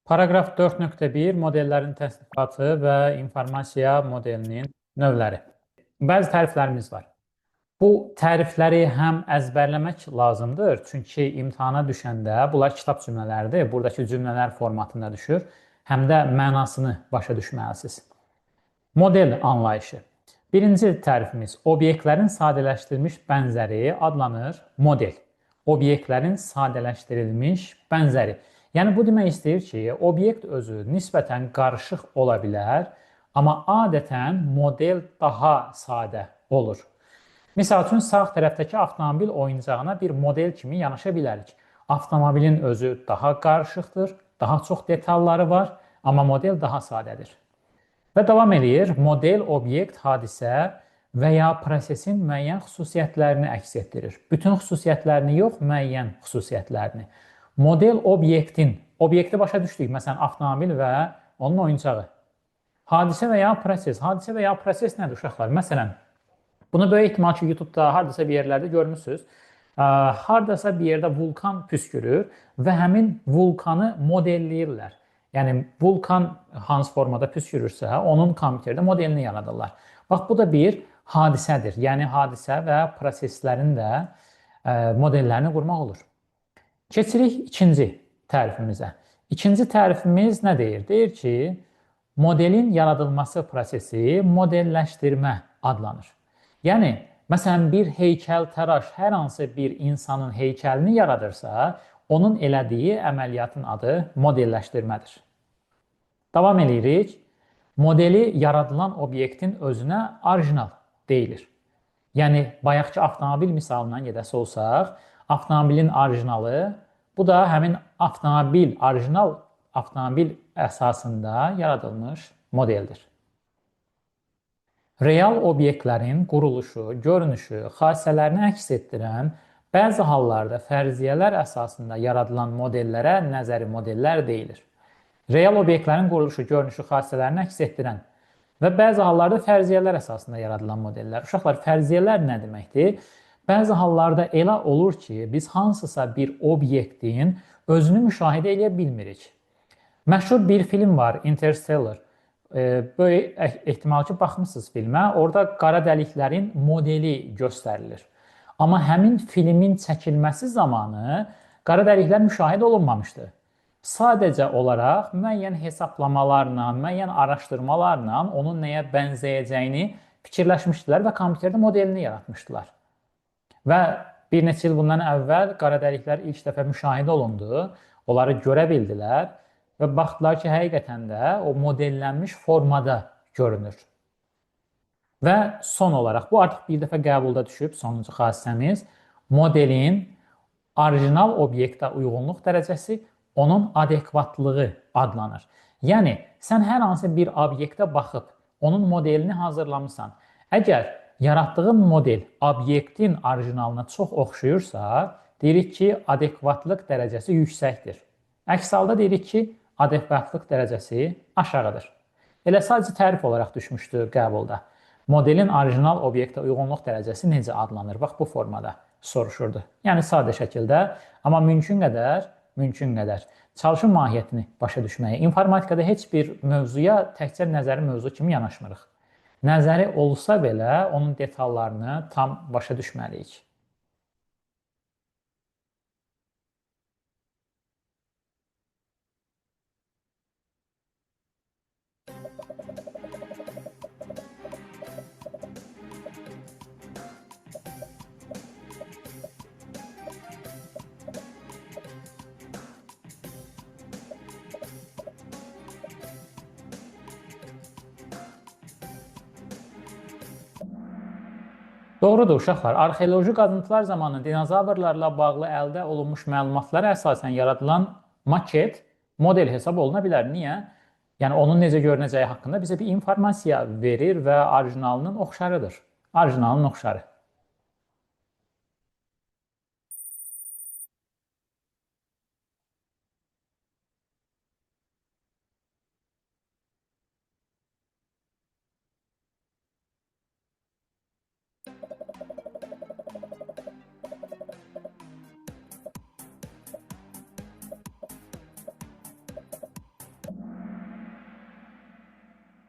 Paragraf 4.1 modellərin təsnifatı və informasiya modelinin növləri. Bəzi təriflərimiz var. Bu tərifləri həm əzbərləmək lazımdır, çünki imtahana düşəndə bunlar kitab cümlələridir, buradakı cümlələr formatında düşür, həm də mənasını başa düşməlisiniz. Model anlayışı. Birinci tərifimiz obyektlərin sadələşdirilmiş bənzəri adlanır model. Obyektlərin sadələşdirilmiş bənzəri. Yəni bu demək istəyir ki, obyekt özü nisbətən qarışıq ola bilər, amma adətən model daha sadə olur. Misal üçün, sağ tərəfdəki avtomobil oyuncağına bir model kimi yanaşa bilərik. Avtomobilin özü daha qarışıqdır, daha çox detalları var, amma model daha sadədir. Və davam edir, model, obyekt, hadisə və ya prosesin müəyyən xüsusiyyətlərini əks etdirir. Bütün xüsusiyyətlərini yox, müəyyən xüsusiyyətlərini. Model obyekti başa düşdük, məsələn, avtomobil və onun oyuncağı. Hadisə və ya proses nədir uşaqlar? Məsələn, bunu böyük ehtimal ki, YouTube-da, haradasa bir yerlərdə görmüsünüz. Haradasa bir yerdə vulkan püskürür və həmin vulkanı modelləyirlər. Yəni, vulkan hansı formada püskürürsə, onun kompüterdə modelini yaradırlar. Bax, bu da bir hadisədir. Yəni, hadisə və proseslərin də modellərini qurmaq olur. Keçirik ikinci tərifimizə. İkinci tərifimiz nə deyir? Deyir ki, modelin yaradılması prosesi modelləşdirmə adlanır. Yəni, məsələn, bir heykəltəraş hər hansı bir insanın heykəlini yaradırsa, onun elədiyi əməliyyatın adı modelləşdirmədir. Davam edirik. Modeli yaradılan obyektin özünə orijinal deyilir. Yəni, bayaqki avtomobil misalından gedəsi olsaq, avtomobilin orijinalı, bu da həmin orijinal avtomobil əsasında yaradılmış modeldir. Real obyektlərin quruluşu, görünüşü, xassələrini əks etdirən, bəzi hallarda fərziyyələr əsasında yaradılan modellərə nəzəri modellər deyilir. Real obyektlərin quruluşu, görünüşü, xassələrini əks etdirən və bəzi hallarda fərziyyələr əsasında yaradılan modellər. Uşaqlar, fərziyyələr nə deməkdir? Bəzi hallarda elə olur ki, biz hansısa bir obyektin özünü müşahidə edə bilmirik. Məşhur bir film var, Interstellar. Böyük ehtimal ki, baxmısınız filmə. Orada qara dəliklərin modeli göstərilir. Amma həmin filmin çəkilməsi zamanı qara dəliklər müşahidə olunmamışdır. Sadəcə olaraq müəyyən hesablamalarla, müəyyən araşdırmalarla onun nəyə bənzəyəcəyini fikirləşmişdilər və kompüterdə modelini yaratmışdılar. Və bir neçə il bundan əvvəl qara dəliklər ilk dəfə müşahidə olundu, onları görə bildilər və baxdılar ki, həqiqətən də o modellənmiş formada görünür. Və son olaraq, bu artıq bir dəfə qəbulda düşüb, sonuncu xassəmiz, modelin orijinal obyektə uyğunluq dərəcəsi onun adekvatlığı adlanır. Yəni, sən hər hansı bir obyektə baxıb, onun modelini hazırlamısan. Əgər yaratdığın model obyektin orijinalına çox oxşuyursa, deyirik ki, adekvatlıq dərəcəsi yüksəkdir. Əks halda deyirik ki, adekvatlıq dərəcəsi aşağıdır. Elə sadəcə tərif olaraq düşmüşdü qəbulda. Modelin orijinal obyektə uyğunluq dərəcəsi necə adlanır? Bax, bu formada soruşurdu. Yəni, sadə şəkildə, amma mümkün qədər çalışın mahiyyətini başa düşməyə. İnformatikada heç bir mövzuya təkcə nəzəri mövzu kimi yanaşmırıq. Nəzəri olsa belə, onun detallarını tam başa düşməliyik. Doğrudur, uşaqlar. Arxeoloji qazıntılar zamanı dinozavrlarla bağlı əldə olunmuş məlumatlara əsasən yaradılan maket model hesab oluna bilər. Niyə? Yəni, onun necə görünəcəyi haqqında bizə bir informasiya verir və orijinalının oxşarıdır. Orijinalının oxşarı.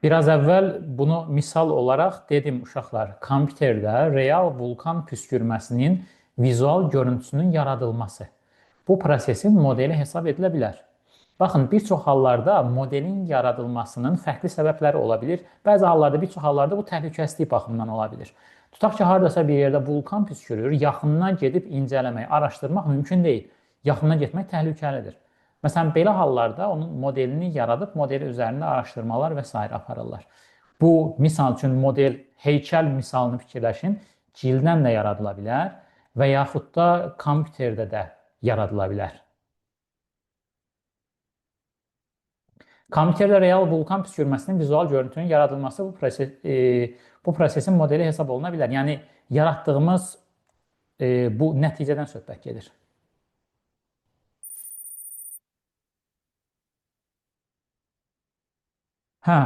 Biraz əvvəl bunu misal olaraq dedim uşaqlar, kompüterdə real vulkan püskürməsinin vizual görüntüsünün yaradılması. Bu prosesin modeli hesab edilə bilər. Baxın, bir çox hallarda modelin yaradılmasının fərqli səbəbləri ola bilər. Bəzi hallarda, bir çox hallarda bu təhlükəsizlik baxımından ola bilər. Tutaq ki, haradasa bir yerdə vulkan püskürür, yaxından gedib incələmək, araşdırmaq mümkün deyil. Yaxından getmək təhlükəlidir. Məsələn, belə hallarda onun modelini yaradıb, modeli üzərində araşdırmalar və s. aparırlar. Bu, misal üçün, model heykəl misalını fikirləşin, cilddən də yaradıla bilər və yaxud da kompüterdə də yaradıla bilər. Kompüterdə real vulkan püskürməsinin vizual görüntünün yaradılması bu prosesin modeli hesab oluna bilər. Yəni, yaratdığımız bu nəticədən söhbət gedir.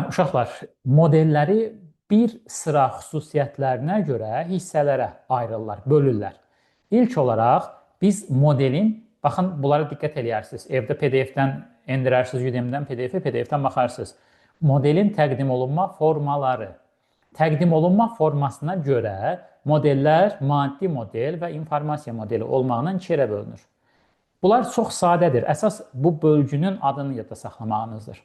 Uşaqlar, modelləri bir sıra xüsusiyyətlərinə görə hissələrə ayrılırlar, bölürlər. İlk olaraq biz modelin, baxın, bunlara diqqət edərsiniz. Evdə PDF-dən endirərsiniz, Udemy-dən PDF-dən baxarsınız. Modelin təqdim olunma formaları. Təqdim olunma formasına görə modellər maddi model və informasiya modeli olmaqla iki yerə bölünür. Bunlar çox sadədir. Əsas bu bölgünün adını yadda saxlamağınızdır.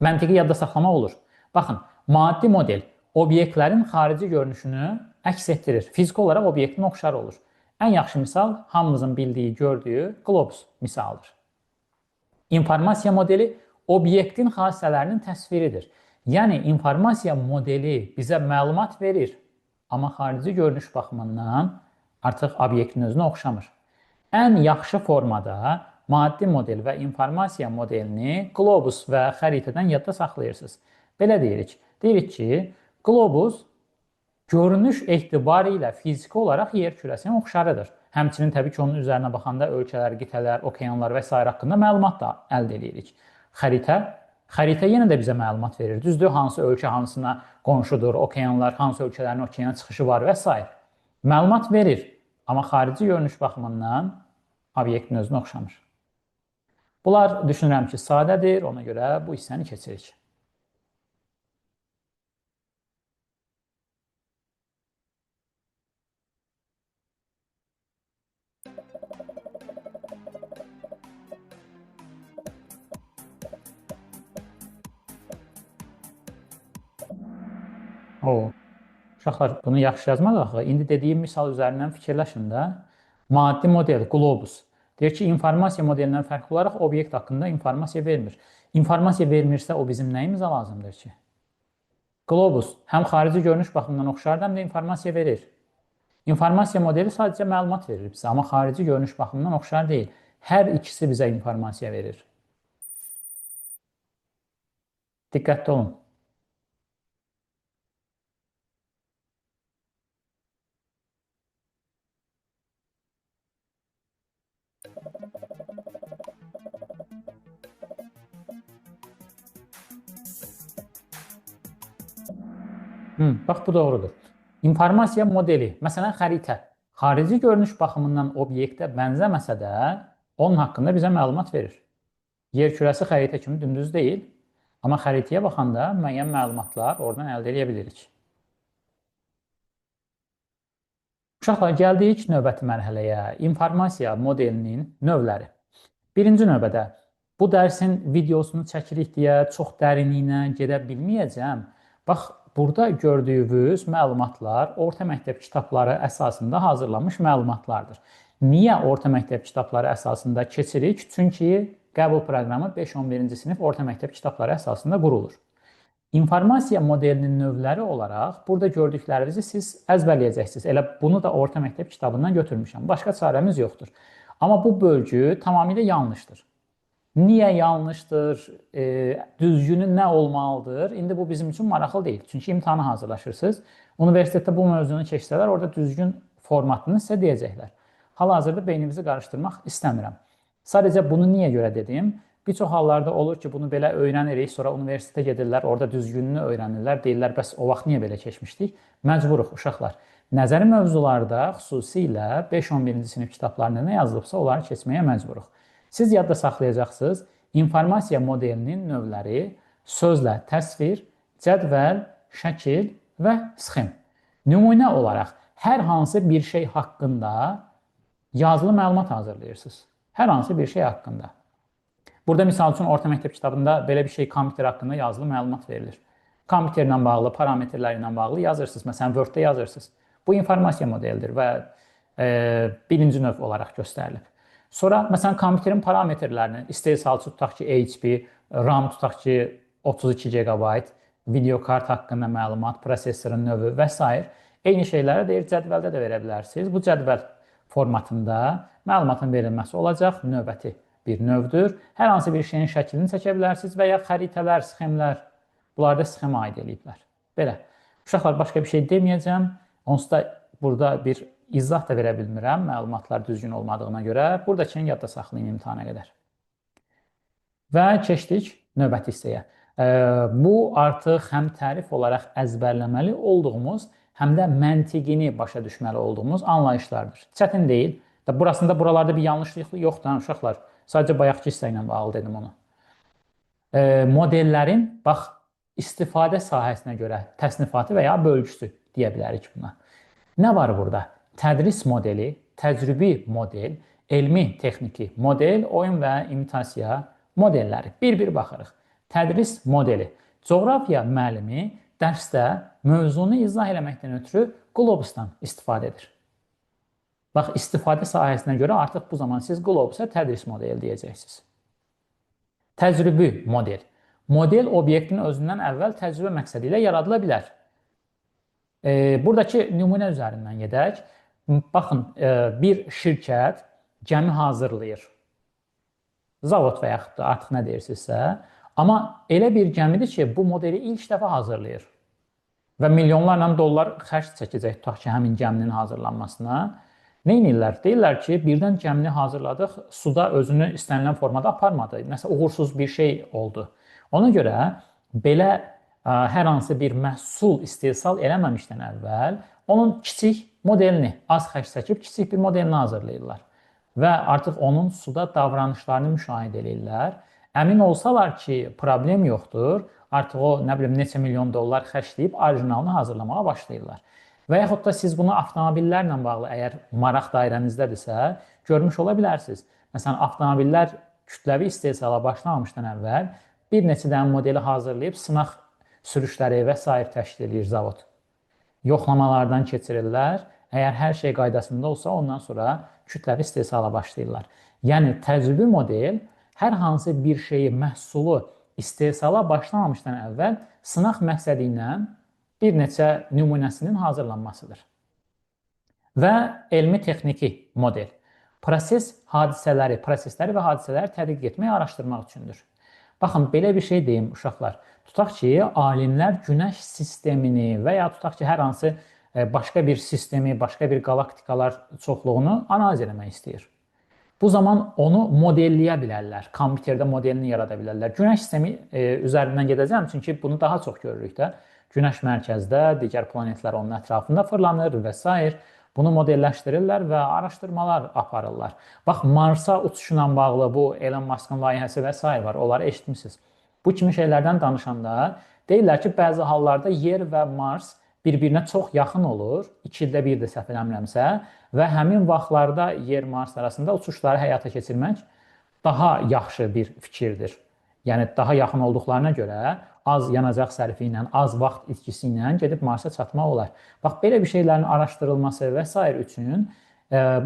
Məntiqi yadda saxlamaq olur. Baxın, maddi model obyektlərin xarici görünüşünü əks etdirir. Fiziki olaraq obyektin oxşarı olur. Ən yaxşı misal hamımızın bildiyi, gördüyü qlobus misalıdır. İnformasiya modeli obyektin xassələrinin təsviridir. Yəni, informasiya modeli bizə məlumat verir, amma xarici görünüş baxımından artıq obyektin özünə oxşamır. Ən yaxşı formada maddi model və informasiya modelini qlobus və xəritədən yadda saxlayırsınız. Belə deyirik. Deyirik ki, qlobus görünüş etibarı ilə fiziki olaraq yer kürəsinin oxşarıdır. Həmçinin təbii ki, onun üzərinə baxanda ölkələr, qitələr, okeanlar və s. haqqında məlumat da əldə edirik. Xəritə yenə də bizə məlumat verir. Düzdür, hansı ölkə hansına qonşudur, okeanlar, hansı ölkələrin okeana çıxışı var və s. Məlumat verir, amma xarici görünüş baxımından obyektin özünə oxşamır. Bunlar düşünürəm ki, sadədir, ona görə bu hissəni keçirik. Uşaqlar, bunu yaxşı yazmadıq. İndi dediyim misal üzərindən fikirləşin də. Maddi model, qlobus. Deyir ki, informasiya modelindən fərqli olaraq obyekt haqqında informasiya vermir. İnformasiya vermirsə, o bizim nəyimizə lazımdır ki? Qlobus həm xarici görünüş baxımından oxşardır, həm də informasiya verir. İnformasiya modeli sadəcə məlumat verir bizə, amma xarici görünüş baxımından oxşar deyil. Hər ikisi bizə informasiya verir. Diqqətli olun. Bax, bu doğrudur. İnformasiya modeli, məsələn, xəritə, xarici görünüş baxımından obyektə bənzəməsə də, onun haqqında bizə məlumat verir. Yer kürəsi xəritə kimi dümdüz deyil, amma xəritəyə baxanda müəyyən məlumatlar oradan əldə edə bilirik. Uşaqlar, gəldik növbəti mərhələyə, informasiya modelinin növləri. Birinci növbədə, bu dərsin videosunu çəkirik deyə çox dərinliyinə gedə bilməyəcəm. Bax, burada gördüyünüz məlumatlar orta məktəb kitabları əsasında hazırlanmış məlumatlardır. Niyə orta məktəb kitabları əsasında keçirik? Çünki qəbul proqramı 5-11-ci sinif orta məktəb kitabları əsasında qurulur. İnformasiya modelinin növləri olaraq burada gördüklərinizi siz əzbərləyəcəksiniz. Elə bunu da orta məktəb kitabından götürmüşəm. Başqa çarəmiz yoxdur. Amma bu bölgü tamamilə yanlışdır. Niyə yanlışdır, düzgünü nə olmalıdır? İndi bu bizim üçün maraqlı deyil. Çünki imtahana hazırlaşırsınız. Universitetdə bu mövzunu keçsələr, orada düzgün formatını sizə deyəcəklər. Hal-hazırda beynimizi qarışdırmaq istəmirəm. Sadəcə bunu niyə görə dedim? Bir çox hallarda olur ki, bunu belə öyrənirik, sonra universitetə gedirlər, orada düzgününü öyrənirlər, deyirlər, bəs o vaxt niyə belə keçmişdik? Məcburuq, uşaqlar. Nəzəri mövzularda xüsusilə 5-11-ci sinif kitablarında nə yazılıbsa, onları keçməyə məcburuq. Siz yadda saxlayacaqsınız, informasiya modelinin növləri sözlə təsvir, cədvəl, şəkil və sxem. Nümunə olaraq hər hansı bir şey haqqında yazılı məlumat hazırlayırsınız. Hər hansı bir şey haqqında. Burada misal üçün orta məktəb kitabında belə bir şey kompüter haqqında yazılı məlumat verilir. Kompüterlə bağlı, parametrləri ilə bağlı yazırsınız. Məsələn, Word-də yazırsınız. Bu informasiya modelidir və birinci növ olaraq göstərilib. Sonra, məsələn, kompüterin parametrlərini, istehsalçı tutaq ki, HP, RAM tutaq ki, 32 GB, video kart haqqında məlumat, prosesorun növü və s. Eyni şeyləri deyir, cədvəldə də verə bilərsiniz. Bu cədvəl formatında məlumatın verilməsi olacaq, növbəti bir növdür. Hər hansı bir şeyin şəklini çəkə bilərsiniz və ya xəritələr, sxemlər, bunlar da sxemə aid eləyiblər. Belə. Uşaqlar, başqa bir şey deməyəcəm. Onsuz da burada bir izah da verə bilmirəm, məlumatlar düzgün olmadığına görə. Buradakini yadda saxlayın imtahana qədər. Və keçdik növbəti hissəyə. Bu artıq həm tərif olaraq əzbərləməli olduğumuz, həm də məntiqini başa düşməli olduğumuz anlayışlardır. Çətin deyil. Burasında, buralarda bir yanlışlıq yoxdur, uşaqlar. Sadəcə bayaqki hissə ilə bağlı dedim onu. Modellərin, bax, istifadə sahəsinə görə təsnifatı və ya bölgüsü deyə bilərik buna. Nə var burada? Tədris modeli, təcrübi model, elmi texniki model, oyun və imitasiya modelləri. Bir-bir baxırıq. Tədris modeli. Coğrafiya müəllimi dərsdə mövzunu izah eləməkdən ötürü qlobusdan istifadə edir. Bax, istifadə sahəsinə görə artıq bu zaman siz qlobusa tədris modeli deyəcəksiniz. Təcrübi model. Model obyektin özündən əvvəl təcrübə məqsədi ilə yaradıla bilər. Buradakı nümunə üzərindən gedək. Baxın, bir şirkət gəmi hazırlayır. Zavod və yaxud da artıq nə deyirsinizsə. Amma elə bir gəmidir ki, bu modeli ilk dəfə hazırlayır. Və milyonlarla dollar xərc çəkəcək tutaq ki, həmin gəminin hazırlanmasına. Nə edirlər? Deyirlər ki, birdən gəmini hazırladıq, suda özünü istənilən formada aparmadı. Nəsə uğursuz bir şey oldu. Ona görə belə hər hansı bir məhsul istehsal eləməmişdən əvvəl onun kiçik modelini, az xərc çəkib kiçik bir modelini hazırlayırlar. Və artıq onun suda davranışlarını müşahidə edirlər. Əmin olsalar ki, problem yoxdur, artıq o, nə bilim, neçə milyon dollar xərcləyib orijinalını hazırlamağa başlayırlar. Və yaxud da siz bunu avtomobillərlə bağlı, əgər maraq dairənizdədirsə, görmüş ola bilərsiniz. Məsələn, avtomobillər kütləvi istehsala başlamamışdan əvvəl bir neçə dənə modeli hazırlayıb sınaq sürüşləri və s. təşkil edir zavod. Yoxlamalardan keçirirlər. Əgər hər şey qaydasında olsa, ondan sonra kütləvi istehsala başlayırlar. Yəni, təcrübi model hər hansı bir şeyi, məhsulu istehsala başlamamışdan əvvəl sınaq məqsədi ilə bir neçə nümunəsinin hazırlanmasıdır. Və elmi texniki model. Prosesləri və hadisələri tədqiq etmək, araşdırmaq üçündür. Baxın, belə bir şey deyim, uşaqlar. Tutaq ki, alimlər günəş sistemini və ya tutaq ki, hər hansı başqa bir sistemi, başqa bir qalaktikalar çoxluğunu analiz eləmək istəyir. Bu zaman onu modelləyə bilərlər, kompüterdə modelini yarada bilərlər. Günəş sistemi üzərindən gedəcəm, çünki bunu daha çox görürük də. Günəş mərkəzdə, digər planetlər onun ətrafında fırlanır və s. Bunu modelləşdirirlər və araşdırmalar aparırlar. Bax, Marsa uçuşuna bağlı bu Elon Musk'ın layihəsi və s. var, onları eşitmişsiniz. Bu kimi şeylərdən danışanda deyirlər ki, bəzi hallarda Yer və Mars bir-birinə çox yaxın olur, 2 ildə bir də səhv eləmirəmsə, və həmin vaxtlarda Yer-Mars arasında uçuşları həyata keçirmək daha yaxşı bir fikirdir. Yəni, daha yaxın olduqlarına görə az yanacaq sərfi ilə, az vaxt itkisi ilə gedib Marsa çatmaq olar. Bax, belə bir şeylərin araşdırılması və s. üçün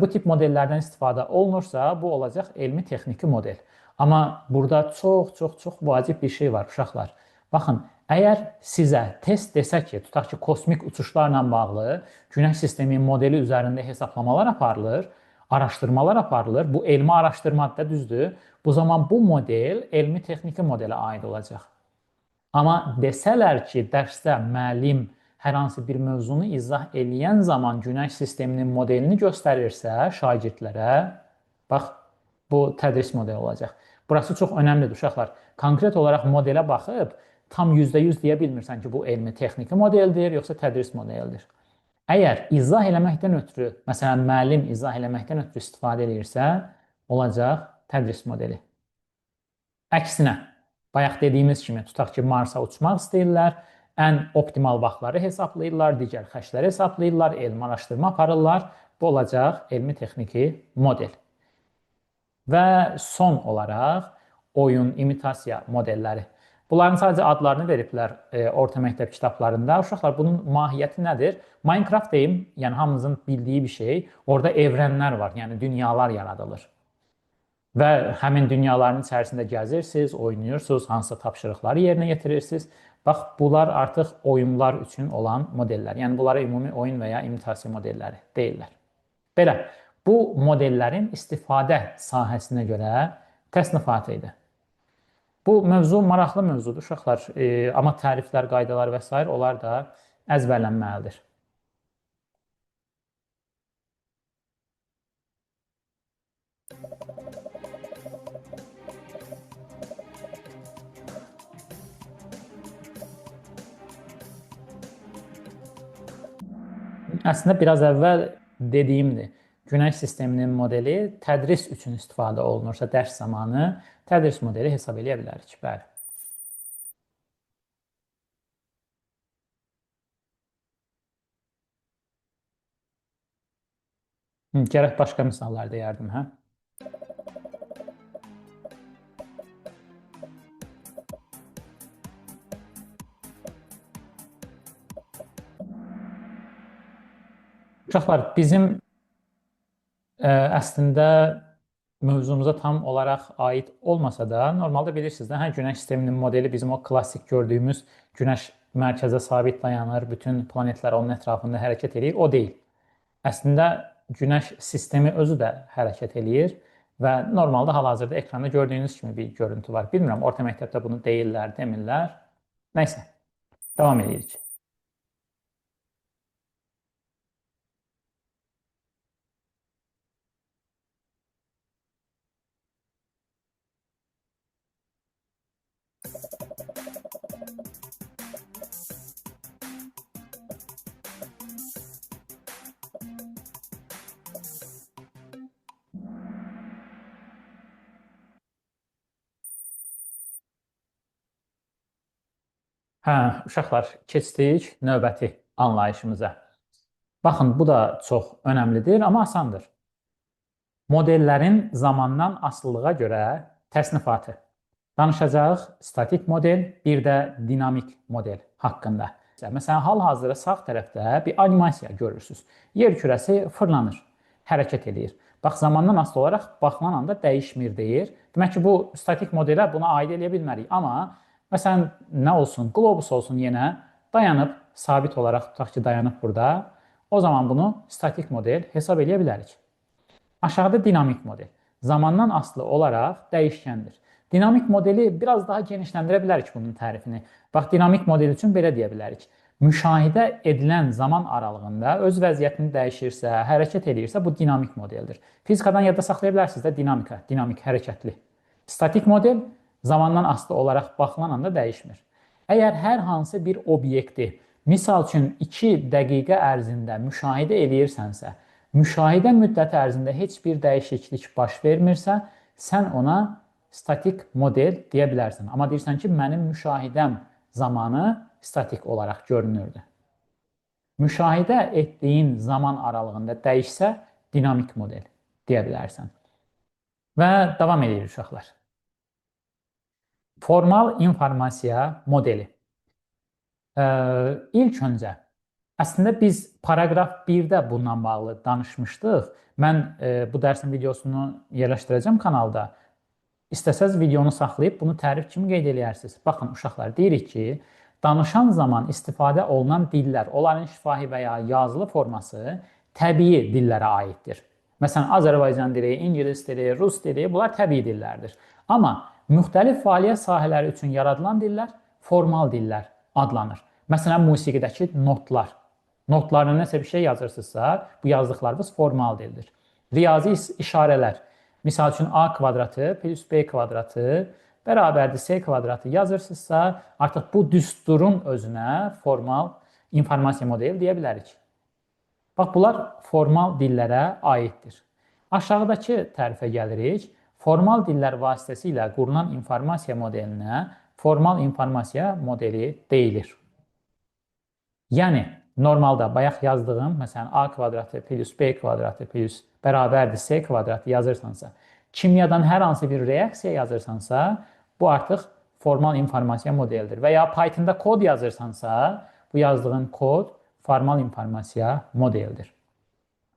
bu tip modellərdən istifadə olunursa, bu olacaq elmi texniki model. Amma burada çox vacib bir şey var, uşaqlar. Baxın, əgər sizə test desə ki, tutaq ki, kosmik uçuşlarla bağlı Günəş sistemi modeli üzərində hesablamalar aparılır, araşdırmalar aparılır, bu elmi araşdırmadır da, düzdür. Bu zaman bu model elmi texniki modelə aid olacaq. Amma desələr ki, dərsdə müəllim hər hansı bir mövzunu izah eləyən zaman Günəş sisteminin modelini göstərirsə şagirdlərə, bax, bu tədris modeli olacaq. Burası çox önəmlidir, uşaqlar. Konkret olaraq modelə baxıb, tam %100 deyə bilmirsən ki, bu elmi texniki modeldir, yoxsa tədris modelidir. Əgər izah eləməkdən ötürü, məsələn, müəllim izah eləməkdən ötürü istifadə edirsə, olacaq tədris modeli. Əksinə, bayaq dediyimiz kimi, tutaq ki, Marsa uçmaq istəyirlər, ən optimal vaxtları hesablayırlar, digər xərcləri hesablayırlar, elmi araşdırma aparırlar. Bu olacaq elmi-texniki model. Və son olaraq oyun imitasiya modelləri. Bunların sadəcə adlarını veriblər orta məktəb kitablarında. Uşaqlar, bunun mahiyyəti nədir? Minecraft deyim, yəni hamımızın bildiyi bir şey. Orada evrənlər var, yəni dünyalar yaradılır. Və həmin dünyaların içərisində gəzirsiniz, oynayırsınız, hansısa tapşırıqları yerinə yetirirsiniz. Bax, bunlar artıq oyunlar üçün olan modellər. Yəni bunlara ümumi oyun və ya imitasiya modelləri deyirlər. Belə, bu modellərin istifadə sahəsinə görə təsnifatı idi. Bu mövzu maraqlı mövzudur, uşaqlar. Amma təriflər, qaydalar və s. onlar da əzbərlənməlidir. Əslində biraz əvvəl dediyimdir. Günəş sisteminin modeli tədris üçün istifadə olunursa dərs zamanı tədris modeli hesab edə bilərik. Bəli. Gərək başqa misallar deyərdim, hə? Uşaqlar, bizim əslində mövzumuza tam olaraq aid olmasa da, normalda bilirsiniz də, Günəş sisteminin modeli bizim o klassik gördüyümüz Günəş mərkəzə sabit dayanır, bütün planetlər onun ətrafında hərəkət edir, o deyil. Əslində Günəş sistemi özü də hərəkət edir və normalda hal-hazırda ekranda gördüyünüz kimi bir görüntü var. Bilmirəm, orta məktəbdə bunu deyirlər, demirlər. Nəysə, davam edirik. Uşaqlar, keçdik növbəti anlayışımıza. Baxın, bu da çox önəmlidir, amma asandır. Modellərin zamandan asılılığa görə təsnifatı. Danışacağıq statik model, bir də dinamik model haqqında. Məsələn, hal-hazırda sağ tərəfdə bir animasiya görürsünüz. Yer kürəsi fırlanır, hərəkət edir. Bax, zamandan asılı olaraq baxılan anda dəyişmir deyir. Demək ki, bu statik modelə buna aid edə bilmərik. Amma məsələn, nə olsun, qlobus olsun yenə, dayanıb, sabit olaraq tutaq ki, dayanıb burada. O zaman bunu statik model hesab edə bilərik. Aşağıda dinamik model. Zamandan asılı olaraq dəyişkəndir. Dinamik modeli biraz daha genişləndirə bilərik bunun tərifini. Bax, dinamik model üçün belə deyə bilərik. Müşahidə edilən zaman aralığında öz vəziyyətini dəyişirsə, hərəkət edirsə, bu dinamik modeldir. Fizikadan yadda saxlaya bilərsiniz də dinamika, dinamik, hərəkətli. Statik model zamandan asılı olaraq baxılan anda dəyişmir. Əgər hər hansı bir obyekti, misal üçün 2 dəqiqə ərzində müşahidə edirsənsə, müşahidə müddəti ərzində heç bir dəyişiklik baş vermirsə, sən ona statik model deyə bilərsən. Amma deyirsən ki, mənim müşahidəm zamanı statik olaraq görünürdü. Müşahidə etdiyin zaman aralığında dəyişsə, dinamik model deyə bilərsən. Və davam edirik uşaqlar. Formal informasiya modeli. İlk öncə, əslində biz paragraf 1-də bundan bağlı danışmışdıq. Mən bu dərsin videosunu yerləşdirəcəm kanalda. İstəsəz videonu saxlayıb bunu tərif kimi qeyd edərsiniz. Baxın, uşaqlar, deyirik ki, danışan zaman istifadə olunan dillər, onların şifahi və ya yazılı forması təbii dillərə aiddir. Məsələn, Azərbaycan dili, İngilis dili, Rus dili, bunlar təbii dillərdir. Amma müxtəlif fəaliyyət sahələri üçün yaradılan dillər formal dillər adlanır. Məsələn, musiqidəki notlar. Notlarına nəsə bir şey yazırsınızsa, bu yazdıqlarınız formal dildir. Riyazi işarələr. Misal üçün A kvadratı plus B kvadratı bərabərdir C kvadratı yazırsınızsa, artıq bu düsturun özünə formal informasiya modeli deyə bilərik. Bax, bunlar formal dillərə aiddir. Aşağıdakı tərifə gəlirik. Formal dillər vasitəsilə qurulan informasiya modelinə formal informasiya modeli deyilir. Yəni, normalda bayaq yazdığım, məsələn, a kvadratı plus b kvadratı plus bərabərdir c kvadratı yazırsansa, kimyadan hər hansı bir reaksiya yazırsansa, bu artıq formal informasiya modelidir. Və ya Python-da kod yazırsansa, bu yazdığın kod formal informasiya modelidir.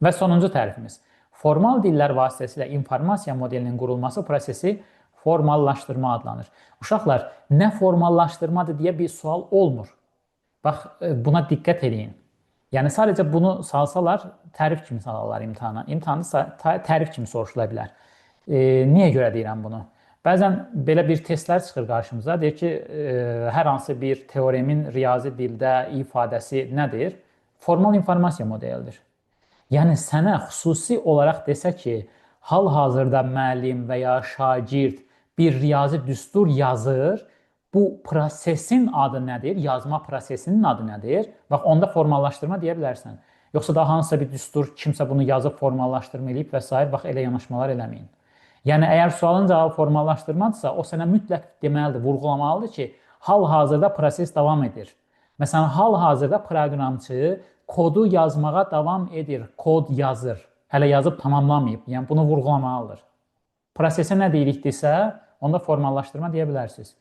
Və sonuncu tərifimiz. Formal dillər vasitəsilə informasiya modelinin qurulması prosesi formallaşdırma adlanır. Uşaqlar, nə formallaşdırmadır deyə bir sual olmur. Bax, buna diqqət edin. Yəni, sadəcə bunu salsalar, tərif kimi salarlar imtahana. İmtahanda tərif kimi soruşula bilər. Niyə görə deyirəm bunu? Bəzən belə bir testlər çıxır qarşımıza. Deyir ki, hər hansı bir teoremin riyazi dildə ifadəsi nədir? Formal informasiya modelidir. Yəni, sənə xüsusi olaraq desə ki, hal-hazırda müəllim və ya şagird bir riyazi düstur yazır, bu prosesin adı nədir? Yazma prosesinin adı nədir? Bax, onda formallaşdırma deyə bilərsən. Yoxsa da hansısa bir düstur, kimsə bunu yazıb formallaşdırma eləyib və s. Bax, elə yanaşmalar eləməyin. Yəni, əgər sualın cavabı formallaşdırmadırsa, o sənə mütləq deməlidir, vurğulamalıdır ki, hal-hazırda proses davam edir. Məsələn, hal-hazırda proqramçı kodu yazmağa davam edir, kod yazır. Hələ yazıb tamamlamayıb, yəni bunu vurğulamalıdır. Prosesə nə deyirikdirsə, onda formallaşdırma deyə bilərsiniz.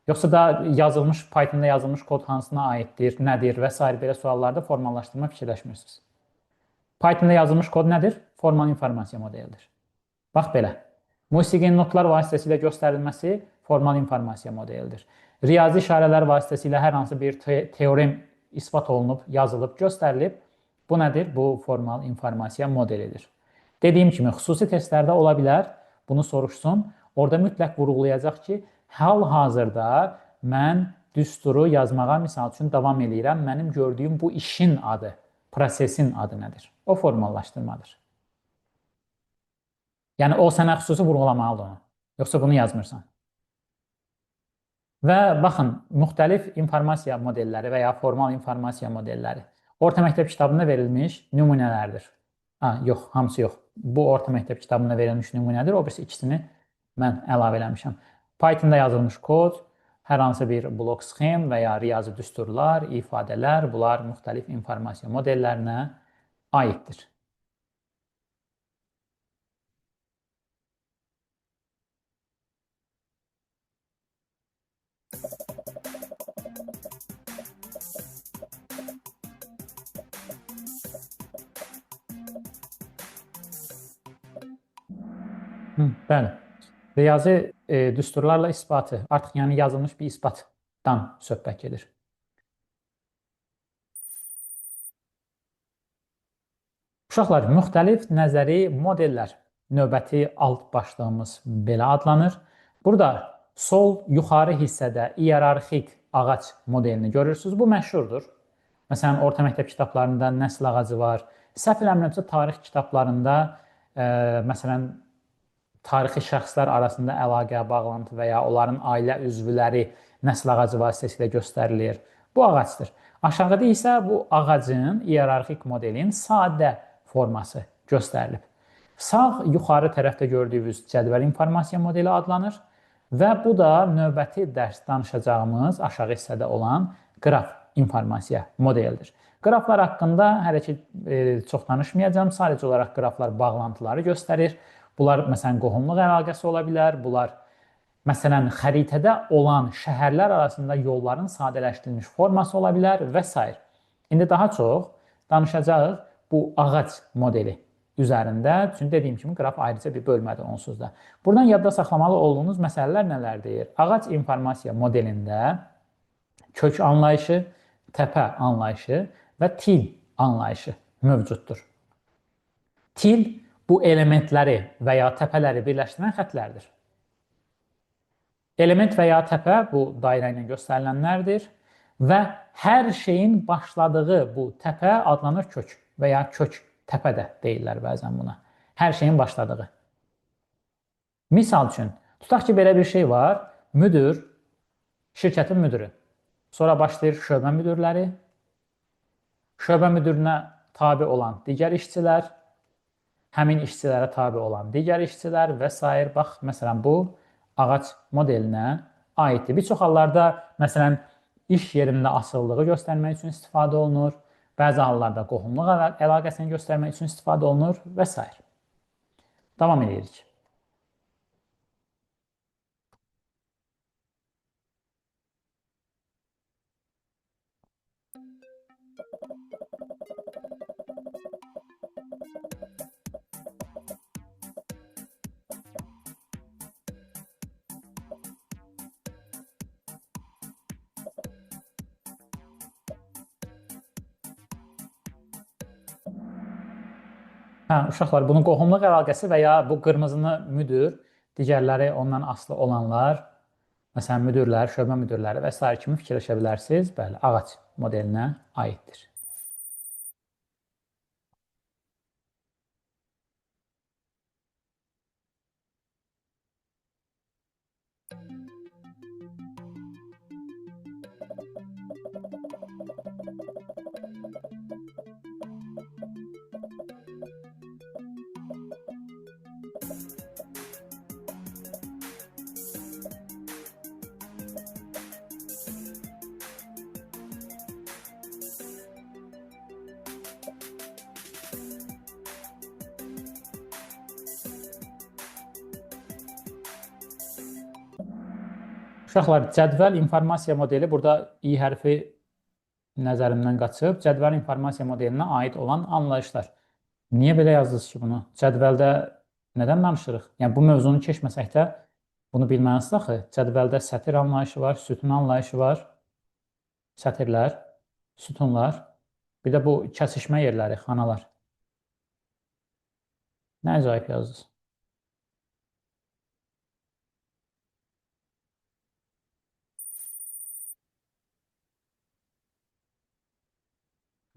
Yoxsa da yazılmış, Python-da yazılmış kod hansına aiddir, nədir və s. belə suallarda formallaşdırma fikirləşmirsiniz. Python-da yazılmış kod nədir? Formal informasiya modelidir. Bax belə. Musiqinin notlar vasitəsilə göstərilməsi formal informasiya modelidir. Riyazi işarələr vasitəsilə hər hansı bir teorem isbat olunub, yazılıb, göstərilib. Bu nədir? Bu formal informasiya modelidir. Dediyim kimi, xüsusi testlərdə ola bilər, bunu soruşsun. Orada mütləq vurğulayacaq ki, hal-hazırda mən düsturu yazmağa, misal üçün, davam edirəm. Mənim gördüyüm bu işin adı, prosesin adı nədir? O formallaşdırmadır. Yəni, o sənə xüsusi vurğulamalıdır onu. Yoxsa bunu yazmırsan. Və baxın, müxtəlif informasiya modelləri və ya formal informasiya modelləri orta məktəb kitabında verilmiş nümunələrdir. Yox, hamısı yox. Bu orta məktəb kitabında verilmiş nümunədir. O birisi ikisini mən əlavə eləmişəm. Python-da yazılmış kod, hər hansı bir blok sxem və ya riyazi düsturlar, ifadələr, bunlar müxtəlif informasiya modellərinə aiddir. Bəli. Riyazi düsturlarla isbatı, artıq yəni yazılmış bir isbatdan söhbət gedir. Uşaqlar, müxtəlif nəzəri modellər növbəti alt başlığımız belə adlanır. Burada sol yuxarı hissədə iyerarxik ağac modelini görürsünüz. Bu məşhurdur. Məsələn, orta məktəb kitablarında nəsl ağacı var. Səhv eləmirəmsə, tarix kitablarında, məsələn, tarixi şəxslər arasında əlaqə, bağlantı və ya onların ailə üzvləri nəsl ağacı vasitəsilə göstərilir. Bu ağacdır. Aşağıda isə bu ağacın, iyerarxik modelin sadə forması göstərilib. Sağ yuxarı tərəfdə gördüyünüz cədvəl informasiya modeli adlanır və bu da növbəti dərs danışacağımız aşağı hissədə olan qraf informasiya modelidir. Qraflar haqqında hələ ki çox danışmayacağım. Sadəcə olaraq qraflar bağlantıları göstərir. Bunlar, məsələn, qohumluq əlaqəsi ola bilər. Bunlar, məsələn, xəritədə olan şəhərlər arasında yolların sadələşdirilmiş forması ola bilər və s. İndi daha çox danışacağıq bu ağac modeli üzərində. Çünki dediyim kimi, qraf ayrıca bir bölmədir onsuz da. Buradan yadda saxlamalı olduğunuz məsələlər nələrdir? Ağac informasiya modelində kök anlayışı, təpə anlayışı və til anlayışı mövcuddur. Til bu elementləri və ya təpələri birləşdirən xətlərdir. Element və ya təpə bu dairə ilə göstərilənlərdir və hər şeyin başladığı bu təpə adlanır kök və ya kök təpə də deyirlər bəzən buna. Hər şeyin başladığı. Misal üçün, tutaq ki, belə bir şey var. Müdür, şirkətin müdürü. Sonra başlayır şöbə müdürləri, şöbə müdürünə tabe olan digər işçilər, həmin işçilərə tabe olan digər işçilər və s. Bax, məsələn, bu ağac modelinə aiddir. Bir çox hallarda, məsələn, iş yerində asılılığı göstərmək üçün istifadə olunur, bəzi hallarda qohumluq əlaqəsini göstərmək üçün istifadə olunur və s. Davam edirik. Uşaqlar, bunun qohumluq əlaqəsi və ya bu qırmızını müdür, digərləri ondan asılı olanlar, məsələn, müdürlər, şöbə müdürləri və s. kimi fikirləşə bilərsiniz. Bəli, ağac modelinə aiddir. Uşaqlar, cədvəl informasiya modeli burada i hərfi nəzərimdən qaçıb. Cədvəl informasiya modelinə aid olan anlayışlar. Niyə belə yazdınız ki bunu? Cədvəldə nədən danışırıq? Yəni, bu mövzunu keçməsək də bunu bilməlisiniz axı. Cədvəldə sətir anlayışı var, sütun anlayışı var. Sətirlər, sütunlar. Bir də bu kəsişmə yerləri, xanalar. Nə acayip yazdınız?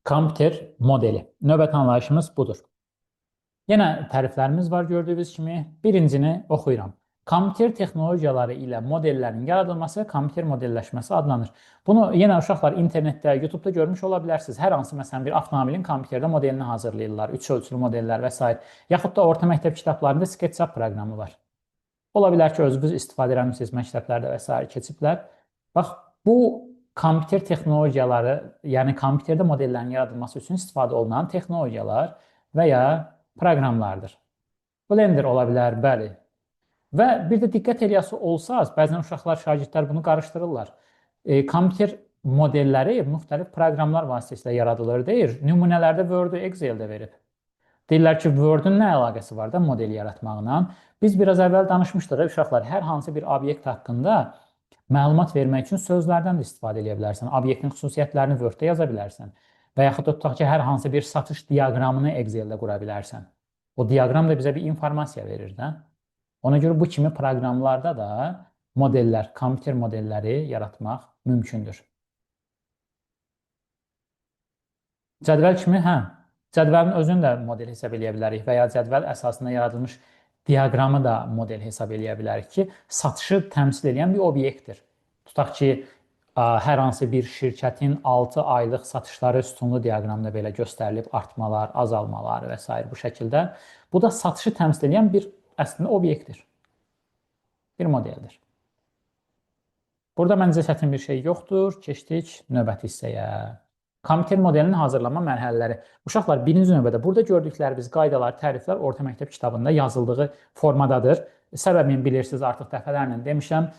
Kompüter modeli. Növbəti anlayışımız budur. Yenə təriflərimiz var gördüyünüz kimi. Birincini oxuyuram. Kompüter texnologiyaları ilə modellərin yaradılması kompüter modelləşməsi adlanır. Bunu yenə uşaqlar internetdə, YouTube-da görmüş ola bilərsiniz. Hər hansı məsələn bir avtomobilin kompüterdə modelini hazırlayırlar. 3 ölçülü modellər və s. Yaxud da orta məktəb kitablarında SketchUp proqramı var. Ola bilər ki, özünüz istifadə etmisiniz məktəblərdə və s. keçiblər. Bax, bu kompüter texnologiyaları, yəni kompüterdə modellərin yaradılması üçün istifadə olunan texnologiyalar və ya proqramlardır. Blender ola bilər, bəli. Və bir də diqqət eləyəsi olsaz, bəzən uşaqlar, şagirdlər bunu qarışdırırlar. Kompüter modelləri müxtəlif proqramlar vasitəsilə yaradılır, deyir. Nümunələrdə Word-ü, Excel-də verib. Deyirlər ki, Word-ün nə əlaqəsi var da model yaratmaqla? Biz biraz əvvəl danışmışdıq, uşaqlar, hər hansı bir obyekt haqqında məlumat vermək üçün sözlərdən də istifadə edə bilərsən. Obyektin xüsusiyyətlərini Word-də yaza bilərsən. Və yaxud da tutaq ki, hər hansı bir satış diaqramını Excel-də qura bilərsən. O diaqram da bizə bir informasiya verir də. Ona görə bu kimi proqramlarda da modellər, kompüter modelləri yaratmaq mümkündür. Cədvəl kimi, cədvəlin özünü də model hesab edə bilərik və ya cədvəl əsasında yaradılmış diaqramı da model hesab edə bilərik ki, satışı təmsil edən bir obyektdir. Tutaq ki, hər hansı bir şirkətin 6 aylıq satışları sütunlu diaqramda belə göstərilib, artmalar, azalmalar və s. bu şəkildə. Bu da satışı təmsil edən bir əslində obyektdir. Bir modeldir. Burada məncə çətin bir şey yoxdur. Keçdik növbəti hissəyə. Kompüter modelinin hazırlanma mərhələləri. Uşaqlar, birinci növbədə burada gördüklərimiz qaydalar, təriflər orta məktəb kitabında yazıldığı formadadır. Səbəbini bilirsiniz, artıq dəfələrlə demişəm.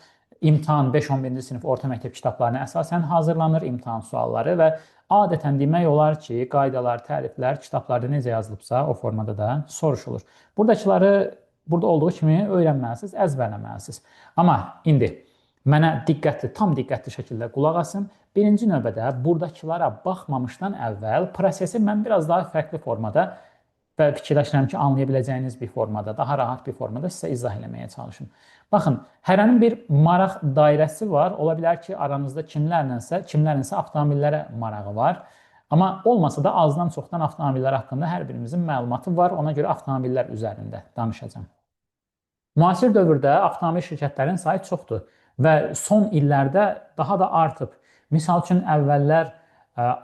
İmtahan 5-11-ci sinif orta məktəb kitablarına əsasən hazırlanır imtahan sualları və adətən demək olar ki, qaydalar, təriflər kitablarda necə yazılıbsa o formada da soruşulur. Buradakıları burada olduğu kimi öyrənməlisiniz, əzbərləməlisiniz. Amma indi mənə tam diqqətli şəkildə qulaq asın. Birinci növbədə buradakılara baxmamışdan əvvəl prosesi mən biraz daha fərqli formada və fikirləşirəm ki, anlaya biləcəyiniz bir formada, daha rahat bir formada sizə izah eləməyə çalışım. Baxın, hərənin bir maraq dairəsi var. Ola bilər ki, aranızda kimlərinsə avtomobillərə marağı var. Amma olmasa da azdan çoxdan avtomobillər haqqında hər birimizin məlumatı var. Ona görə avtomobillər üzərində danışacağım. Müasir dövrdə avtomobil şirkətlərinin sayı çoxdur və son illərdə daha da artıb. Misal üçün, əvvəllər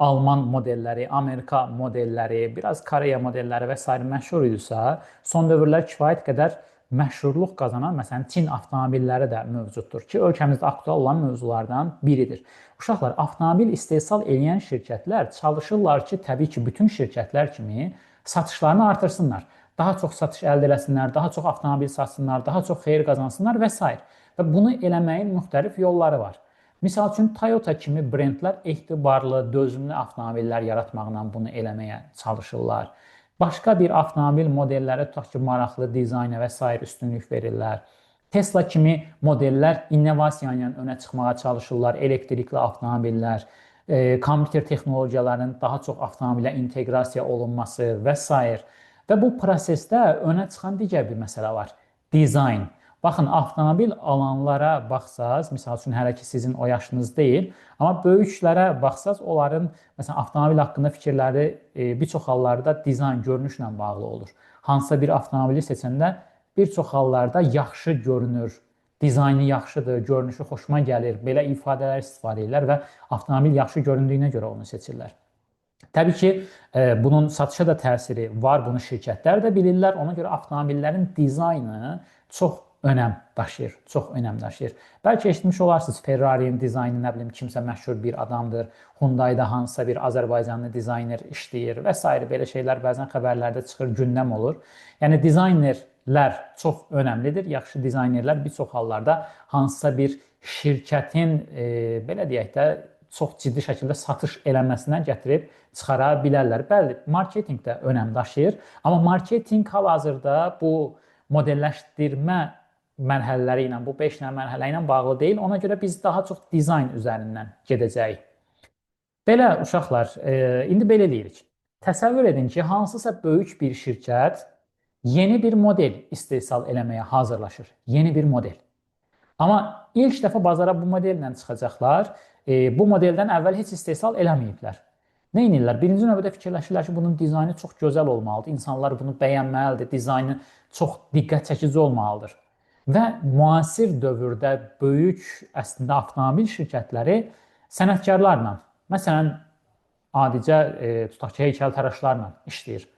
Alman modelləri, Amerika modelləri, biraz Koreya modelləri və s. məşhur idisə, son dövrlər kifayət qədər məşhurluq qazanan, məsələn, Çin avtomobilləri də mövcuddur ki, ölkəmizdə aktual olan mövzulardan biridir. Uşaqlar, avtomobil istehsal edən şirkətlər çalışırlar ki, təbii ki, bütün şirkətlər kimi satışlarını artırsınlar. Daha çox satış əldə etsinlər, daha çox avtomobil satsınlar, daha çox xeyir qazansınlar və s. Və bunu eləməyin müxtəlif yolları var. Misal üçün, Toyota kimi brendlər etibarlı, dözümlü avtomobillər yaratmaqla bunu eləməyə çalışırlar. Başqa bir avtomobil modelləri tutaq ki, maraqlı dizayna və s. üstünlük verirlər. Tesla kimi modellər innovasiya ilə önə çıxmağa çalışırlar, elektrikli avtomobillər, kompüter texnologiyalarının daha çox avtomobilə inteqrasiya olunması və s. Və bu prosesdə önə çıxan digər bir məsələ var. Dizayn. Baxın, avtomobil alanlara baxsaz, misal üçün hələ ki sizin o yaşınız deyil, amma böyüklərə baxsaz, onların məsələn, avtomobil haqqında fikirləri bir çox hallarda dizayn, görünüşlə bağlı olur. Hansısa bir avtomobili seçəndə bir çox hallarda yaxşı görünür, dizaynı yaxşıdır, görünüşü xoşuma gəlir, belə ifadələr istifadə edirlər və avtomobil yaxşı göründüyünə görə onu seçirlər. Təbii ki, bunun satışa da təsiri var, bunu şirkətlər də bilirlər. Ona görə avtomobillərin dizaynı çox önəm daşıyır, çox önəm daşıyır. Bəlkə eşitmiş olarsınız, Ferrari'nin dizaynı, nə bilim, kimsə məşhur bir adamdır, Hyundai'da hansısa bir Azərbaycanlı dizayner işləyir və s. Belə şeylər bəzən xəbərlərdə çıxır, gündəm olur. Yəni, dizaynerlər çox önəmlidir. Yaxşı dizaynerlər bir çox hallarda hansısa bir şirkətin, belə deyək də, çox ciddi şəkildə satış eləməsinə gətirib çıxara bilərlər. Bəli, marketinq də önəm daşıyır, amma marketinq hal-hazırda bu modelləşdirmə mərhələləri ilə, bu 5 mərhələ ilə bağlı deyil. Ona görə biz daha çox dizayn üzərindən gedəcəyik. Belə uşaqlar, indi belə deyirik. Təsəvvür edin ki, hansısa böyük bir şirkət yeni bir model istehsal eləməyə hazırlaşır. Yeni bir model. Amma ilk dəfə bazara bu modellə çıxacaqlar. Bu modeldən əvvəl heç istehsal eləməyiblər. Nə edirlər? Birinci növbədə fikirləşirlər ki, bunun dizaynı çox gözəl olmalıdır. İnsanlar bunu bəyənməlidir. Dizaynı çox diqqət çəkici olmalıdır. Və müasir dövrdə böyük əslində avtomobil şirkətləri sənətkarlarla, məsələn, adicə tutaq ki, heykəltaraşlarla işləyir.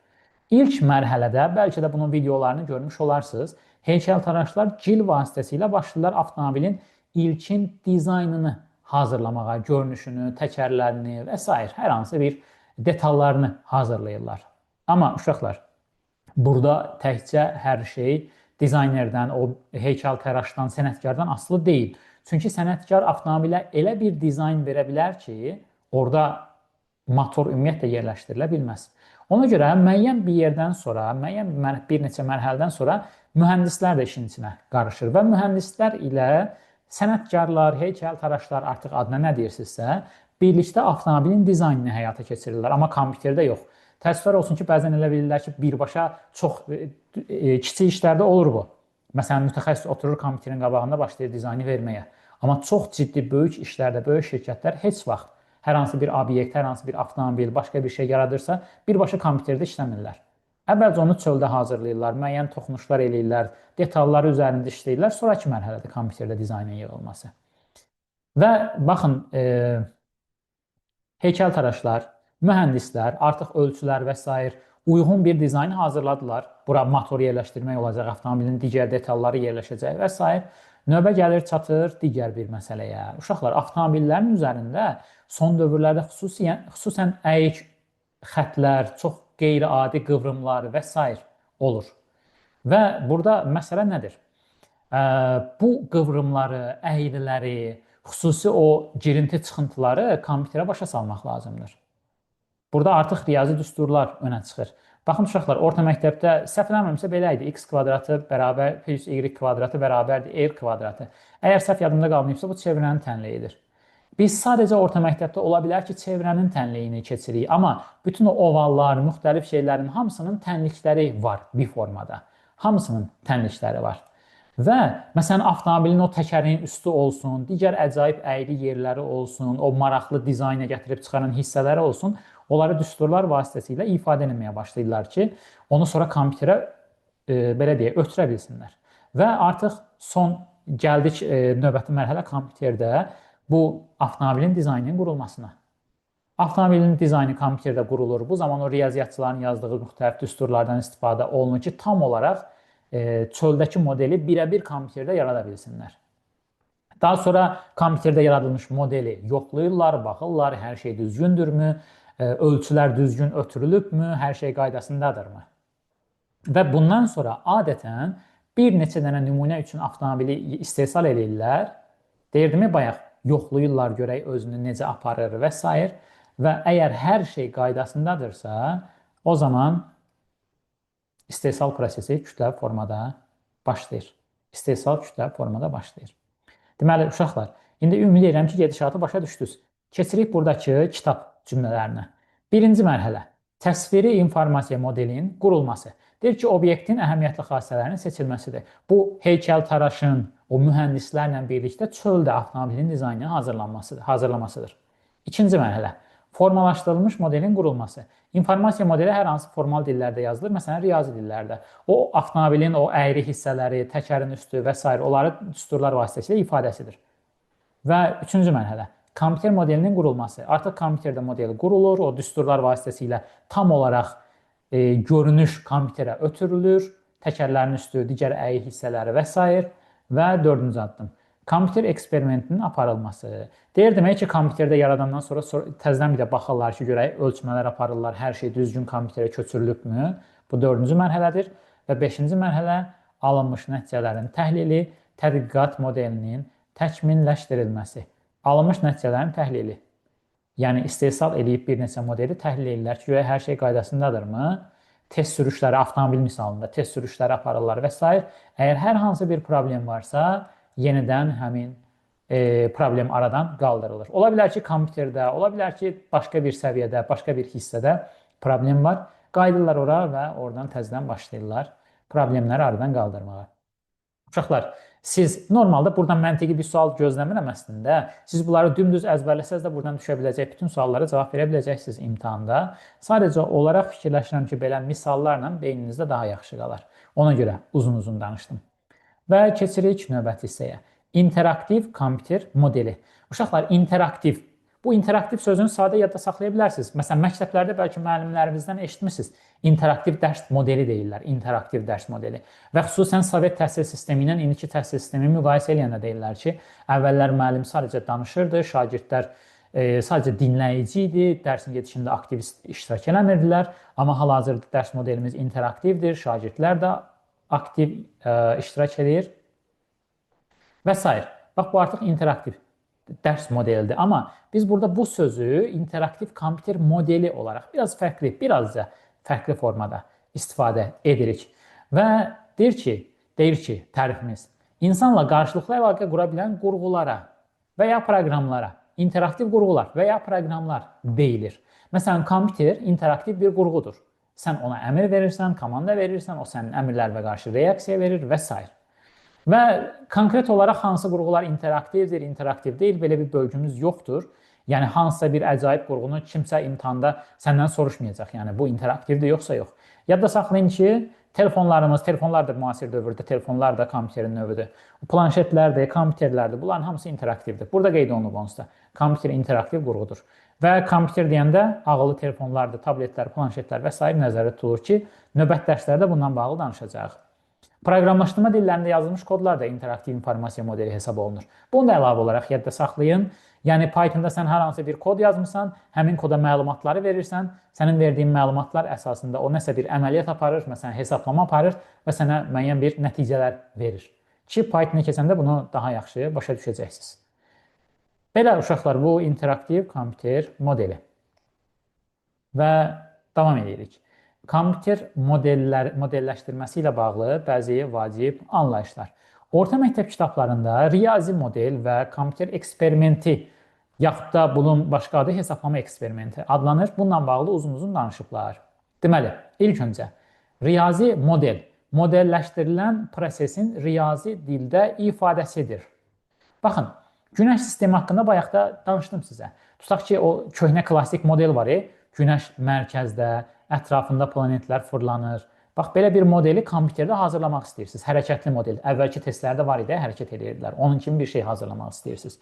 İlk mərhələdə, bəlkə də bunun videolarını görmüş olarsınız, heykəltaraşlar gil vasitəsilə başlayırlar avtomobilin ilkin dizaynını hazırlamağa, görünüşünü, təkərlərini və s. hər hansı bir detallarını hazırlayırlar. Amma uşaqlar, burada təkcə hər şey dizaynerdən, o heykəltaraşdan, sənətkardan asılı deyil. Çünki sənətkar avtomobilə elə bir dizayn verə bilər ki, orada motor ümumiyyətlə yerləşdirilə bilməz. Ona görə müəyyən bir yerdən sonra, müəyyən bir neçə mərhələdən sonra mühəndislər də işin içinə qarışır və mühəndislər ilə sənətkarlar, heykəltaraşlar, artıq adına nə deyirsinizsə, birlikdə avtomobilin dizaynını həyata keçirirlər, amma kompüterdə yox. Təəssüflər olsun ki, bəzən elə bilirlər ki, birbaşa çox kiçik işlərdə olur bu. Məsələn, mütəxəssis oturur kompüterin qabağında başlayır dizaynı verməyə. Amma çox ciddi, böyük işlərdə, böyük şirkətlər heç vaxt hər hansı bir obyekt, hər hansı bir avtomobil, başqa bir şey yaradırsa, birbaşa kompüterdə işləmirlər. Əvvəlcə onu çöldə hazırlayırlar, müəyyən toxunuşlar eləyirlər, detalları üzərində işləyirlər, sonraki mərhələdə kompüterdə dizaynın yığılması. Və baxın, heykəltaraşlar, mühəndislər artıq ölçülər və s. uyğun bir dizayn hazırladılar. Bura motor yerləşdirmək olacaq, avtomobilin digər detalları yerləşəcək və s. Növbə gəlir, çatır digər bir məsələyə. Uşaqlar, avtomobillərin üzərində son dövrlərdə xüsusən əyik xətlər, çox qeyri-adi qıvrımlar və s. olur. Və burada məsələ nədir? Bu qıvrımları, əyriləri, xüsusi o girinti çıxıntıları kompüterə başa salmaq lazımdır. Burada artıq riyazi düsturlar önə çıxır. Baxın uşaqlar, orta məktəbdə səhv eləmirəmsə belə idi. X kvadratı bərabər plus Y kvadratı bərabərdir R kvadratı. Əgər səhv yadımda qalmayıbsa, bu çevrənin tənliyidir. Biz sadəcə orta məktəbdə ola bilər ki, çevrənin tənliyini keçirik. Amma bütün o ovallar, müxtəlif şeylərin hamısının tənlikləri var bir formada. Hamısının tənlikləri var. Və məsələn, avtomobilin o təkərinin üstü olsun, digər əcaib əyri yerləri olsun, o maraqlı dizayna gətirib çıxaran hissələri olsun, onları düsturlar vasitəsilə ifadə etməyə başlayırlar ki, onu sonra kompüterə belə deyək, ötürə bilsinlər. Və artıq son gəldik növbəti mərhələ kompüterdə bu avtomobilin dizaynının qurulmasına. Avtomobilin dizaynı kompüterdə qurulur. Bu zaman o riyaziyyatçıların yazdığı müxtəlif düsturlardan istifadə olunur ki, tam olaraq çöldəki modeli birə-bir kompüterdə yarada bilsinlər. Daha sonra kompüterdə yaradılmış modeli yoxlayırlar, baxırlar, hər şey düzgündürmü, ölçülər düzgün ötürülübmü, hər şey qaydasındadırmı? Və bundan sonra adətən bir neçə dənə nümunə üçün avtomobili istehsal edirlər. Deyirdimi bayaq, yoxlayırlar görək özünü necə aparır və s. Və əgər hər şey qaydasındadırsa, o zaman istehsal prosesi kütləvi formada başlayır. İstehsal kütləvi formada başlayır. Deməli, uşaqlar, indi ümid edirəm ki, gedişatı başa düşdünüz. Keçirik buradakı kitab cümlələrinə. Birinci mərhələ, təsviri informasiya modelinin qurulması. Deyir ki, obyektin əhəmiyyətli xassələrinin seçilməsidir. Bu, heykəltaraşın, o mühəndislərlə birlikdə çöldə avtomobilin dizaynının hazırlamasıdır. İkinci mərhələ, formalaşdırılmış modelin qurulması. İnformasiya modeli hər hansı formal dillərdə yazılır, məsələn, riyazi dillərdə. O, avtomobilin o əyri hissələri, təkərin üstü və s. onları düsturlar vasitəsilə ifadəsidir. Və üçüncü mərhələ, kompüter modelinin qurulması. Artıq kompüterdə modeli qurulur, o düsturlar vasitəsilə tam olaraq görünüş kompüterə ötürülür, təkərlərin üstü, digər əyi hissələri və s. Və dördüncü addım, kompüter eksperimentinin aparılması. Deyir demək ki, kompüterdə yaradandan sonra təzədən bir də baxırlar ki, görək, ölçmələr aparırlar, hər şey düzgün kompüterə köçürülübmü? Bu dördüncü mərhələdir. Və beşinci mərhələ, alınmış nəticələrin təhlili, tədqiqat modelinin təkmilləşdirilməsi. Alınmış nəticələrin təhlili. Yəni, istehsal edib bir neçə modeli təhlil edirlər ki, görək, hər şey qaydasındadırmı? Test sürüşləri, avtomobil misalında test sürüşləri aparırlar və s. Əgər hər hansı bir problem varsa, yenidən həmin problem aradan qaldırılır. Ola bilər ki, kompüterdə, ola bilər ki, başqa bir səviyyədə, başqa bir hissədə problem var. Qayıdırlar ora və oradan təzədən başlayırlar problemləri aradan qaldırmağa. Uşaqlar, siz normalda buradan məntiqi bir sual gözləmirəm əslində. Siz bunları dümdüz əzbərləsəz də buradan düşə biləcək bütün suallara cavab verə biləcəksiniz imtahanda. Sadəcə olaraq fikirləşirəm ki, belə misallarla beyninizdə daha yaxşı qalar. Ona görə uzun-uzun danışdım. Və keçirik növbəti hissəyə. İnteraktiv kompüter modeli. Uşaqlar, interaktiv. Bu interaktiv sözünü sadə yadda saxlaya bilərsiniz. Məsələn, məktəblərdə bəlkə müəllimlərimizdən eşitmişsiniz. İnteraktiv dərs modeli deyirlər. İnteraktiv dərs modeli. Və xüsusən Sovet təhsil sistemi ilə indiki təhsil sistemi müqayisə eləyəndə deyirlər ki, əvvəllər müəllim sadəcə danışırdı, şagirdlər sadəcə dinləyici idi, dərsin gedişində aktiv iştirak eləmirdilər. Amma hal-hazırda dərs modelimiz interaktivdir, şagirdlər də aktiv iştirak edir və s. Bax, bu artıq interaktiv dərs modelidir. Amma biz burada bu sözü interaktiv kompüter modeli olaraq birazca fərqli formada istifadə edirik. Və deyir ki, tərifimiz, insanla qarşılıqlı əlaqə qura bilən qurğulara və ya proqramlara, interaktiv qurğular və ya proqramlar deyilir. Məsələn, kompüter interaktiv bir qurğudur. Sən ona əmr verirsən, komanda verirsən, o sənin əmrlərinə qarşı reaksiya verir və s. Və konkret olaraq hansı qurğular interaktivdir, interaktiv deyil, belə bir bölgümüz yoxdur. Yəni, hansısa bir əcaib qurğunu kimsə imtahanda səndən soruşmayacaq. Yəni, bu interaktivdir, yoxsa yox. Yadda saxlayın ki, telefonlar da müasir dövrdə, telefonlar da kompüterin növüdür. Planşetlərdir, kompüterlərdir, bunların hamısı interaktivdir. Burada qeyd olunub onsuz da. Kompüter interaktiv qurğudur. Və kompüter deyəndə ağıllı telefonlardır, tabletlər, planşetlər və s. nəzərdə tutulur ki, növbət dərslərdə bundan bağlı danışacağıq. Proqramlaşdırma dillərində yazılmış kodlar da interaktiv informasiya modeli hesab olunur. Bunu da əlavə olaraq yadda saxlayın. Yəni, Pythonda sən hər hansı bir kod yazmısan, həmin koda məlumatları verirsən, sənin verdiyin məlumatlar əsasında o nəsə bir əməliyyat aparır, məsələn, hesablama aparır və sənə müəyyən bir nəticələr verir. Ki, Pythona keçəndə bunu daha yaxşı başa düşəcəksiniz. Belə, uşaqlar, bu interaktiv kompüter modeli. Və davam edirik. Kompüter modelləşdirməsi ilə bağlı bəzi vacib anlayışlar. Orta məktəb kitablarında riyazi model və kompüter eksperimenti yaxud da bunun başqa adı hesablama eksperimenti adlanır. Bununla bağlı uzun-uzun danışıblar. Deməli, ilk öncə riyazi model modelləşdirilən prosesin riyazi dildə ifadəsidir. Baxın, Günəş sistemi haqqında bayaq da danışdım sizə. Tutaq ki, o köhnə klassik model var. Günəş mərkəzdə, ətrafında planetlər fırlanır. Bax, belə bir modeli kompüterdə hazırlamaq istəyirsiniz. Hərəkətli model. Əvvəlki testlərdə var idi, hərəkət edirdilər. Onun kimi bir şey hazırlamaq istəyirsiniz.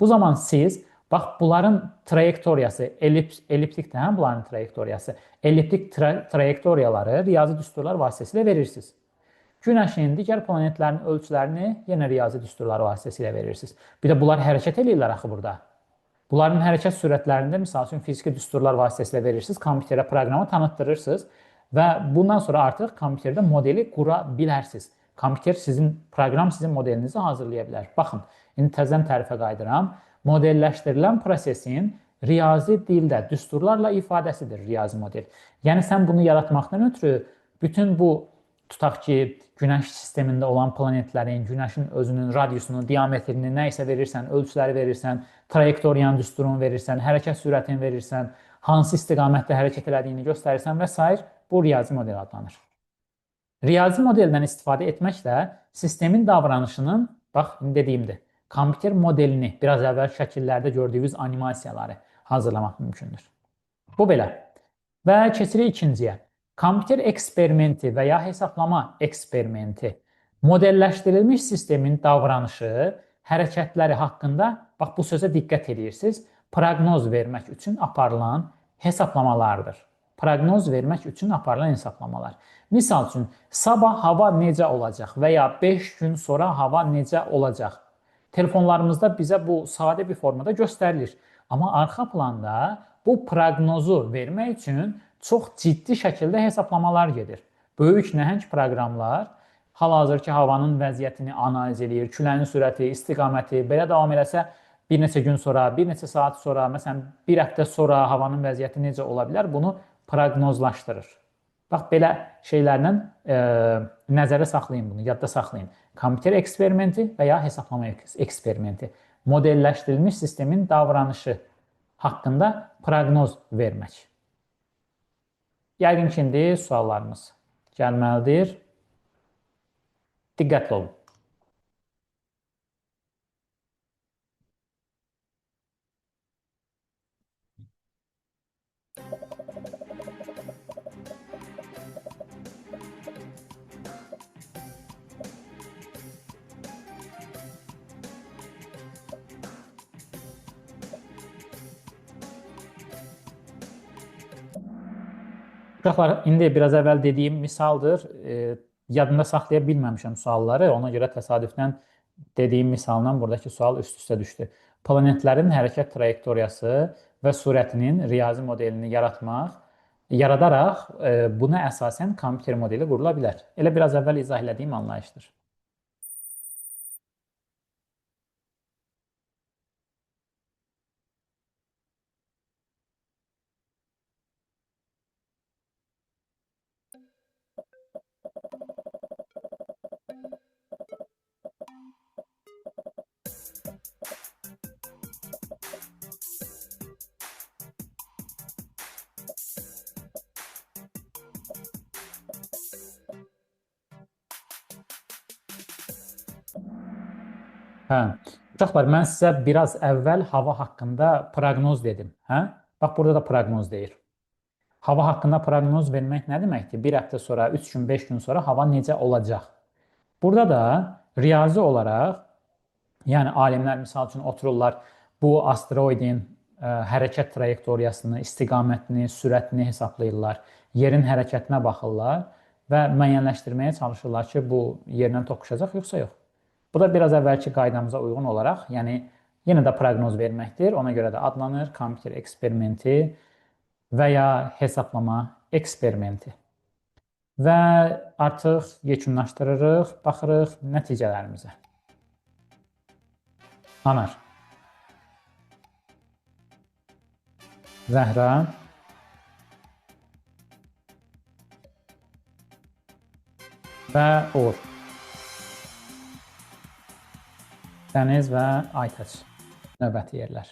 Bu zaman siz, bax, bunların trayektoriyası, elliptikdir, hə, bunların trayektoriyası. Elliptik trayektoriyaları riyazi düsturlar vasitəsilə verirsiniz. Günəşin, digər planetlərin ölçülərini yenə riyazi düsturlar vasitəsilə verirsiniz. Bir də bunlar hərəkət edirlər axı burada. Bunların hərəkət sürətlərində misal üçün fiziki düsturlar vasitəsilə verirsiniz, kompüterə proqramı tanıtdırırsınız və bundan sonra artıq kompüterdə modeli qura bilərsiniz. Kompüter proqram sizin modelinizi hazırlaya bilər. Baxın, indi təzədən tərifə qayıdıram. Modelləşdirilən prosesin riyazi dildə düsturlarla ifadəsidir riyazi model. Yəni sən bunu yaratmaqdan ötürü bütün bu tutaq ki, Günəş sistemində olan planetlərin, Günəşin özünün radiusunu, diametrini, nə isə verirsən, ölçüləri verirsən, trayektoriyanın düsturunu verirsən, hərəkət sürətini verirsən, hansı istiqamətdə hərəkət elədiyini göstərirsən və s. Bu riyazi model adlanır. Riyazi modeldən istifadə etməklə sistemin davranışının, bax, dediyimdir, kompüter modelini, biraz əvvəl şəkillərdə gördüyünüz animasiyaları hazırlamaq mümkündür. Bu belə. Və keçirik ikinciyə. Kompüter eksperimenti və ya hesablama eksperimenti modelləşdirilmiş sistemin davranışı, hərəkətləri haqqında, bax bu sözə diqqət edirsiniz, proqnoz vermək üçün aparılan hesablamalardır. Proqnoz vermək üçün aparılan hesablamalar. Misal üçün, sabah hava necə olacaq və ya 5 gün sonra hava necə olacaq? Telefonlarımızda bizə bu sadə bir formada göstərilir. Amma arxa planda bu proqnozu vermək üçün çox ciddi şəkildə hesablamalar gedir. Böyük nəhəng proqramlar hal-hazırki havanın vəziyyətini analiz edir, küləyin sürəti, istiqaməti, belə davam eləsə bir neçə gün sonra, bir neçə saat sonra, məsələn, bir həftə sonra havanın vəziyyəti necə ola bilər, bunu proqnozlaşdırır. Bax, belə şeylərlə nəzərə saxlayın bunu, yadda saxlayın. Kompüter eksperimenti və ya hesablama eksperimenti. Modelləşdirilmiş sistemin davranışı haqqında proqnoz vermək. Yəqin ki, indi suallarımız gəlməlidir. Diqqətli olun. Uşaqlar, indi biraz əvvəl dediyim misaldır. Yadında saxlaya bilməmişəm sualları. Ona görə təsadüfdən dediyim misaldan buradakı sual üst-üstə düşdü. Planetlərin hərəkət trayektoriyası və sürətinin riyazi modelini yaradaraq buna əsasən kompüter modeli qurula bilər. Elə biraz əvvəl izah elədiyim anlayışdır. Uşaqlar, mən sizə biraz əvvəl hava haqqında proqnoz dedim. Bax, burada da proqnoz deyir. Hava haqqında proqnoz vermək nə deməkdir? Bir həftə sonra, 3 gün, 5 gün sonra hava necə olacaq? Burada da riyazi olaraq, yəni alimlər misal üçün otururlar, bu asteroidin hərəkət trayektoriyasını, istiqamətini, sürətini hesablayırlar, yerin hərəkətinə baxırlar və müəyyənləşdirməyə çalışırlar ki, bu yerlə toqquşacaq, yoxsa yox. Bu da biraz əvvəlki qaydamıza uyğun olaraq, yəni yenə də proqnoz verməkdir. Ona görə də adlanır kompüter eksperimenti və ya hesablama eksperimenti. Və artıq yekunlaşdırırıq, baxırıq nəticələrimizə. Anar, Zəhra, və Uğur. Dəniz və Aytaç növbəti yerlər.